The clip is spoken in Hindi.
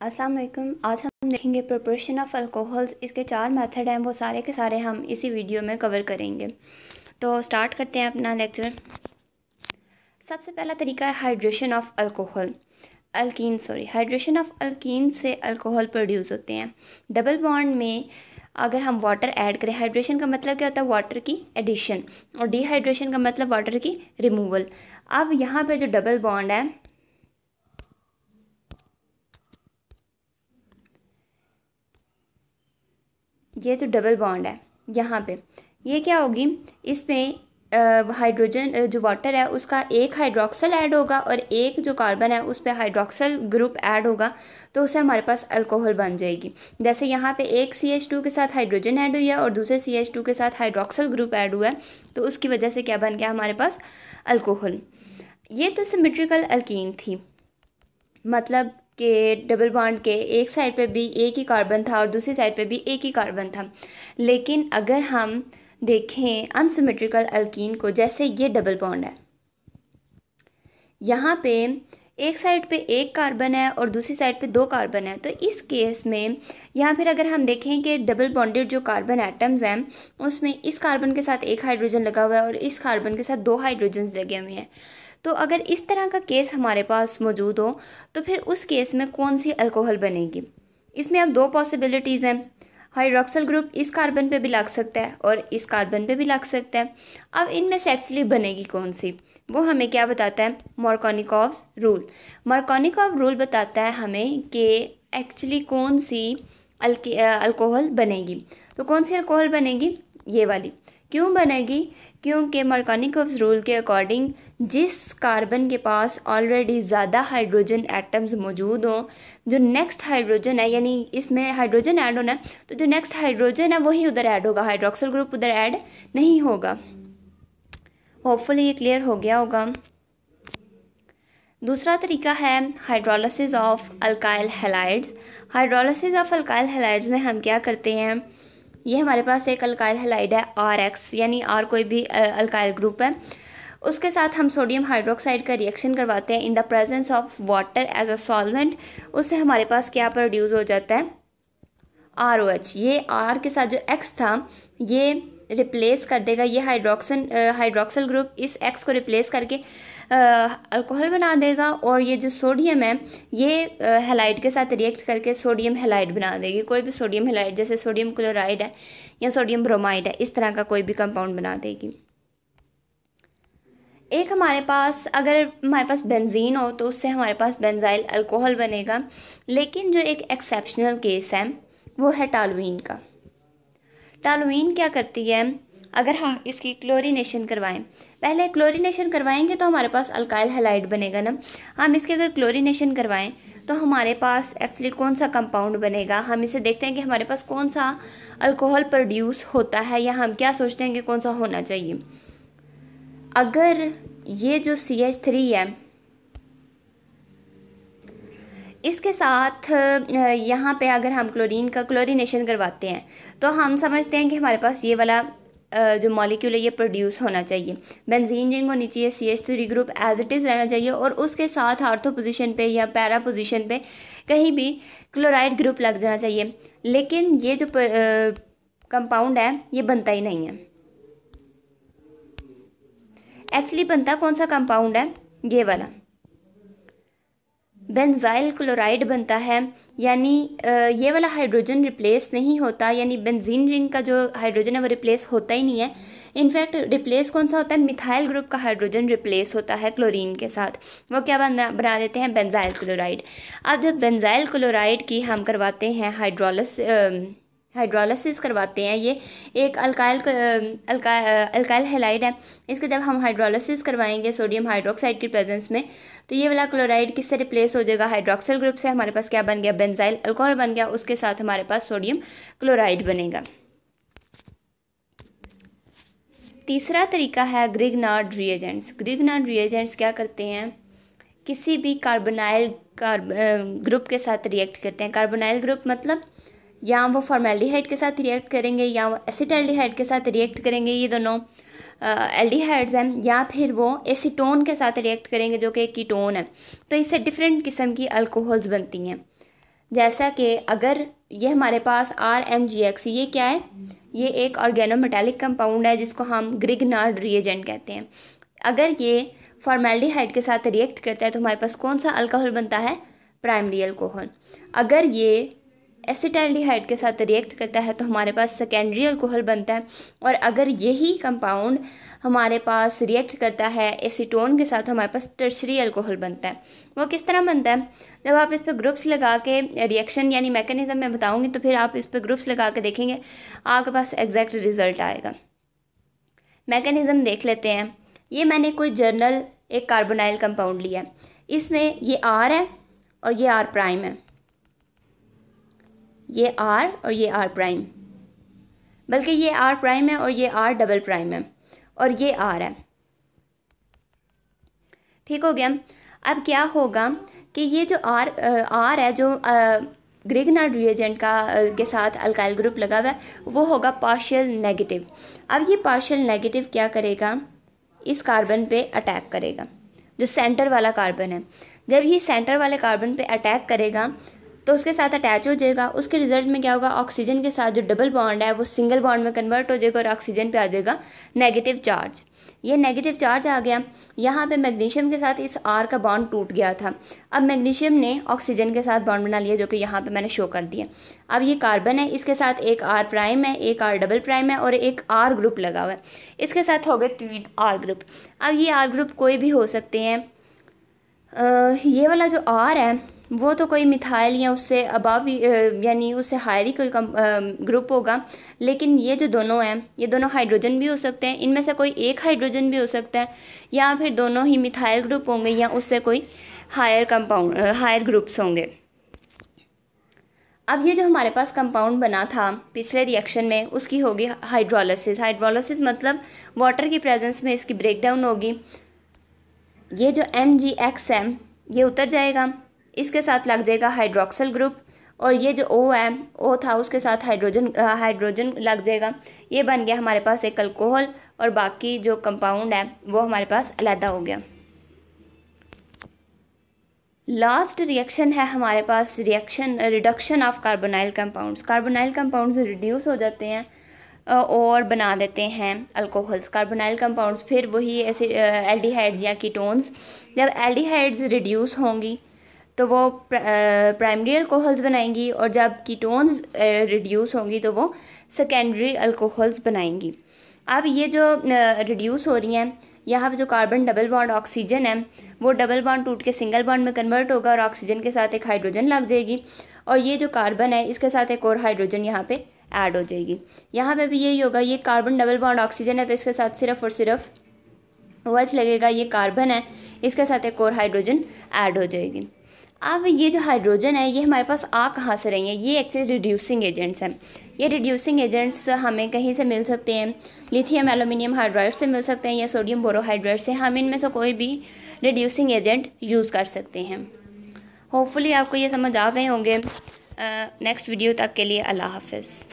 अस्सलाम वालेकुम। आज हम देखेंगे प्रिपरेशन ऑफ अल्कोहल्स। इसके 4 मेथड हैं, वो सारे के सारे हम इसी वीडियो में कवर करेंगे। तो स्टार्ट करते हैं अपना लेक्चर। सबसे पहला तरीका है hydration of alcohol hydration of alkyne से अल्कोहल प्रोड्यूस होते हैं। डबल बॉन्ड में अगर हम वाटर ऐड करें, हाइड्रेशन का मतलब क्या होता है? वाटर की एडिशन, और डिहाइड्रेशन का मतलब वाटर की रिमूवल। अब यहाँ पे जो डबल बॉन्ड है, ये जो डबल बॉन्ड है यहाँ पे, ये क्या होगी? इसमें हाइड्रोजन जो वाटर है उसका एक हाइड्रोक्सल ऐड होगा और एक जो कार्बन है उस पर हाइड्रोक्सल ग्रुप ऐड होगा, तो उससे हमारे पास अल्कोहल बन जाएगी। जैसे यहाँ पे एक CH2 के साथ हाइड्रोजन ऐड हुई है और दूसरे CH2 के साथ हाइड्रोक्सल ग्रुप ऐड हुआ है, तो उसकी वजह से क्या बन गया हमारे पास? अल्कोहल। ये तो सिमेट्रिकल अल्कीन थी, मतलब कि डबल बॉन्ड के एक साइड पे भी एक ही कार्बन था और दूसरी साइड पे भी एक ही कार्बन था। लेकिन अगर हम देखें अनसिमेट्रिकल अल्कीन को, जैसे ये डबल बॉन्ड है, यहाँ पे एक साइड पे एक कार्बन है और दूसरी साइड पे दो कार्बन है, तो इस केस में यहाँ फिर अगर हम देखें कि डबल बॉन्डेड जो कार्बन एटम्स हैं उसमें इस कार्बन के साथ एक हाइड्रोजन लगा हुआ है और इस कार्बन के साथ दो हाइड्रोजन्स लगे हुए हैं। तो अगर इस तरह का केस हमारे पास मौजूद हो तो फिर उस केस में कौन सी अल्कोहल बनेगी? इसमें अब दो पॉसिबिलिटीज़ हैं। हाइड्रोक्सल ग्रुप इस कार्बन पे भी लग सकता है और इस कार्बन पे भी लग सकता है। अब इनमें से एक्चुअली बनेगी कौन सी, वो हमें क्या बताता है? Markovnikov's rule. मार्कोनिकॉव रूल बताता है हमें कि एक्चुअली कौन सी अल्कोहल बनेगी। तो कौन सी अल्कोहल बनेगी? ये वाली। क्यों बनेगी? क्योंकि मार्कोनिकॉव्स रूल के अकॉर्डिंग जिस कार्बन के पास ऑलरेडी ज़्यादा हाइड्रोजन एटम्स मौजूद हों, जो नेक्स्ट हाइड्रोजन है, यानी इसमें हाइड्रोजन ऐड होना है, तो जो नेक्स्ट हाइड्रोजन है वही उधर ऐड होगा, हाइड्रोक्सल ग्रुप उधर ऐड नहीं होगा। होपफुली ये क्लियर हो गया होगा। दूसरा तरीका है hydrolysis of alkyl halides. Hydrolysis of alkyl halides में हम क्या करते हैं? ये हमारे पास एक अल्काइल हैलाइड है RX, यानी R कोई भी अल्काइल ग्रुप है, उसके साथ हम सोडियम हाइड्रोक्साइड का रिएक्शन करवाते हैं in the presence of water as a solvent. उससे हमारे पास क्या प्रोड्यूस हो जाता है? ROH। ये R के साथ जो X था ये रिप्लेस कर देगा, ये हाइड्रोक्सल ग्रुप इस X को रिप्लेस करके अल्कोहल बना देगा, और ये जो सोडियम है ये हैलाइड के साथ रिएक्ट करके सोडियम हैलाइड बना देगी। कोई भी सोडियम हैलाइड, जैसे सोडियम क्लोराइड है या सोडियम ब्रोमाइड है, इस तरह का कोई भी कंपाउंड बना देगी। एक हमारे पास, अगर हमारे पास बेंजीन हो तो उससे हमारे पास बेंजाइल अल्कोहल बनेगा। लेकिन जो एक एक्सेप्शनल केस है वो है टॉलुइन का। टॉलुइन क्या करती है? अगर हम इसकी क्लोरीनेशन करवाएं, पहले क्लोरीनेशन करवाएंगे तो हमारे पास अल्काइल हैलाइड बनेगा ना। हम इसके अगर क्लोरीनेशन करवाएं तो हमारे पास एक्चुअली कौन सा कंपाउंड बनेगा? हम इसे देखते हैं कि हमारे पास कौन सा अल्कोहल प्रोड्यूस होता है, या हम क्या सोचते हैं कि कौन सा होना चाहिए। अगर ये जो CH3 है इसके साथ यहाँ पे अगर हम क्लोरीन का क्लोरीनेशन करवाते हैं तो हम समझते हैं कि हमारे पास ये वाला जो मॉलिक्यूल है ये प्रोड्यूस होना चाहिए। बेंजीन रिंग होनी चाहिए, CH3 group as it is रहना चाहिए, और उसके साथ आर्थो पोजीशन पे या पैरा पोजीशन पे कहीं भी क्लोराइड ग्रुप लग जाना चाहिए। लेकिन ये जो कंपाउंड है ये बनता ही नहीं है। एक्चुअली बनता कौन सा कंपाउंड है? ये वाला बेंजाइल क्लोराइड बनता है, यानी ये वाला हाइड्रोजन रिप्लेस नहीं होता, यानी बेंजीन रिंग का जो हाइड्रोजन है वो रिप्लेस होता ही नहीं है। इनफैक्ट रिप्लेस कौन सा होता है? मिथाइल ग्रुप का हाइड्रोजन रिप्लेस होता है क्लोरीन के साथ। वो क्या बना देते हैं? Benzyl chloride. अब जब बेंजाइल क्लोराइड की हम करवाते हैं हाइड्रोलिसिस करवाते हैं, ये एक अल्काइल हैलाइड है, इसके जब हम हाइड्रोलिसिस करवाएंगे सोडियम हाइड्रोक्साइड की प्रेजेंस में, तो ये वाला क्लोराइड किससे रिप्लेस हो जाएगा? हाइड्रोक्सल ग्रुप से। हमारे पास क्या बन गया? बेंजाइल अल्कोहल बन गया, उसके साथ हमारे पास सोडियम क्लोराइड बनेगा। तीसरा तरीका है ग्रिग्नार्ड रिएजेंट्स। ग्रिग्नार्ड रिएजेंट्स क्या करते हैं? किसी भी कार्बोनाइल ग्रुप के साथ रिएक्ट करते हैं। कार्बोनाइल ग्रुप मतलब या वो फॉर्मेल्डिहाइड के साथ रिएक्ट करेंगे या वो एसिटाल्डिहाइड के साथ रिएक्ट करेंगे, ये दोनों एल्डिहाइड्स हैं, या फिर वो एसीटोन के साथ रिएक्ट करेंगे जो कि कीटोन है। तो इससे डिफरेंट किस्म की अल्कोहल्स बनती हैं। जैसा कि अगर ये हमारे पास RMGX, ये क्या है, ये एक ऑर्गेनोमेटालिक कंपाउंड है जिसको हम ग्रिग्नार्ड रिएजेंट कहते हैं। अगर ये फॉर्मेल्डिहाइड के साथ रिएक्ट करता है तो हमारे पास कौन सा अल्कोहल बनता है, प्राइमरी अल्कोहल। अगर ये एसिटाल्डिहाइड के साथ रिएक्ट करता है तो हमारे पास सेकेंडरी अल्कोहल बनता है। और अगर यही कंपाउंड हमारे पास रिएक्ट करता है एसीटोन के साथ, हमारे पास टर्शरी अल्कोहल बनता है। वो किस तरह बनता है, जब आप इस पर ग्रुप्स लगा के रिएक्शन यानी मैकेनिज्म मैं बताऊंगी तो फिर आप इस पर ग्रुप्स लगा के देखेंगे, आपके पास एग्जैक्ट रिजल्ट आएगा। मैकेनिज्म देख लेते हैं। ये मैंने कोई जर्नल एक कार्बोनाइल कंपाउंड लिया है, इसमें ये R है और ये R प्राइम है, ये R और ये R प्राइम, बल्कि ये R प्राइम है और ये R डबल प्राइम है और ये R है। ठीक हो गया। अब क्या होगा कि ये जो R है जो ग्रिग्नार्ड रिएजेंट का के साथ अल्काइल ग्रुप लगा हुआ है वो होगा पार्शियल नेगेटिव। अब ये पार्शियल नेगेटिव क्या करेगा, इस कार्बन पे अटैक करेगा, जो सेंटर वाला कार्बन है। जब ये सेंटर वाले कार्बन पे अटैक करेगा तो उसके साथ अटैच हो जाएगा। उसके रिजल्ट में क्या होगा, ऑक्सीजन के साथ जो डबल बॉन्ड है वो सिंगल बॉन्ड में कन्वर्ट हो जाएगा और ऑक्सीजन पे आ जाएगा नेगेटिव चार्ज। ये नेगेटिव चार्ज आ गया। यहाँ पे मैग्नीशियम के साथ इस R का बॉन्ड टूट गया था। अब मैग्नीशियम ने ऑक्सीजन के साथ बॉन्ड बना लिया, जो कि यहाँ पे मैंने शो कर दिया। अब ये कार्बन है, इसके साथ एक R प्राइम है, एक R डबल प्राइम है और एक R ग्रुप लगा हुआ है। इसके साथ हो गए 3 R ग्रुप। अब ये R ग्रुप कोई भी हो सकते हैं। ये वाला जो R है वो तो कोई मिथाइल या उससे अबव यानी उससे हायर ही कोई ग्रुप होगा। लेकिन ये जो दोनों हैं ये दोनों हाइड्रोजन भी हो सकते हैं, इनमें से कोई एक हाइड्रोजन भी हो सकता है, या फिर दोनों ही मिथाइल ग्रुप होंगे या उससे कोई हायर ग्रुप्स होंगे। अब ये जो हमारे पास कंपाउंड बना था पिछले रिएक्शन में उसकी होगी हाइड्रोलिसिस। हाइड्रोलिसिस मतलब वाटर की प्रेजेंस में इसकी ब्रेकडाउन होगी। ये जो MgX है ये उतर जाएगा, इसके साथ लग जाएगा हाइड्रोक्सिल ग्रुप, और ये जो O है, O था उसके साथ हाइड्रोजन लग जाएगा। ये बन गया हमारे पास एक अल्कोहल, और बाकी जो कंपाउंड है वो हमारे पास अलग हो गया। लास्ट रिएक्शन है हमारे पास reduction of carbonyl compounds. Carbonyl compounds reduce हो जाते हैं और बना देते हैं अल्कोहल्स। कार्बोनाइल कंपाउंड्स फिर वही ऐसे एल्डिहाइड्स या कीटोन्स, जब एल्डिहाइड्स रिड्यूस होंगी तो वो प्राइमरी अल्कोहल्स बनाएंगी, और जब कीटोन्स रिड्यूस होंगी तो वो सेकेंडरी अल्कोहल्स बनाएंगी। अब ये जो रिड्यूस हो रही हैं, यहाँ पे जो कार्बन डबल बॉन्ड ऑक्सीजन है वो डबल बॉन्ड टूट के सिंगल बॉन्ड में कन्वर्ट होगा और ऑक्सीजन के साथ एक हाइड्रोजन लग जाएगी, और ये जो कार्बन है इसके साथ एक और हाइड्रोजन यहाँ पे ऐड हो जाएगी। यहाँ पे भी यही होगा, ये कार्बन डबल बॉन्ड ऑक्सीजन है तो इसके साथ सिर्फ और सिर्फ OH लगेगा। ये कार्बन है, इसके साथ एक और हाइड्रोजन ऐड हो जाएगी। अब ये जो हाइड्रोजन है ये हमारे पास आ कहाँ से रही हैं, ये एक्चुअली रिड्यूसिंग एजेंट्स हैं। ये रिड्यूसिंग एजेंट्स हमें कहीं से मिल सकते हैं, लिथियम एल्यूमिनियम हाइड्राइड से मिल सकते हैं या सोडियम बोरोहाइड्राइड से। हम इनमें से कोई भी रिड्यूसिंग एजेंट यूज़ कर सकते हैं। होपफुली आपको ये समझ आ गए होंगे। नेक्स्ट वीडियो तक के लिए अल्लाह हाफ़िज़।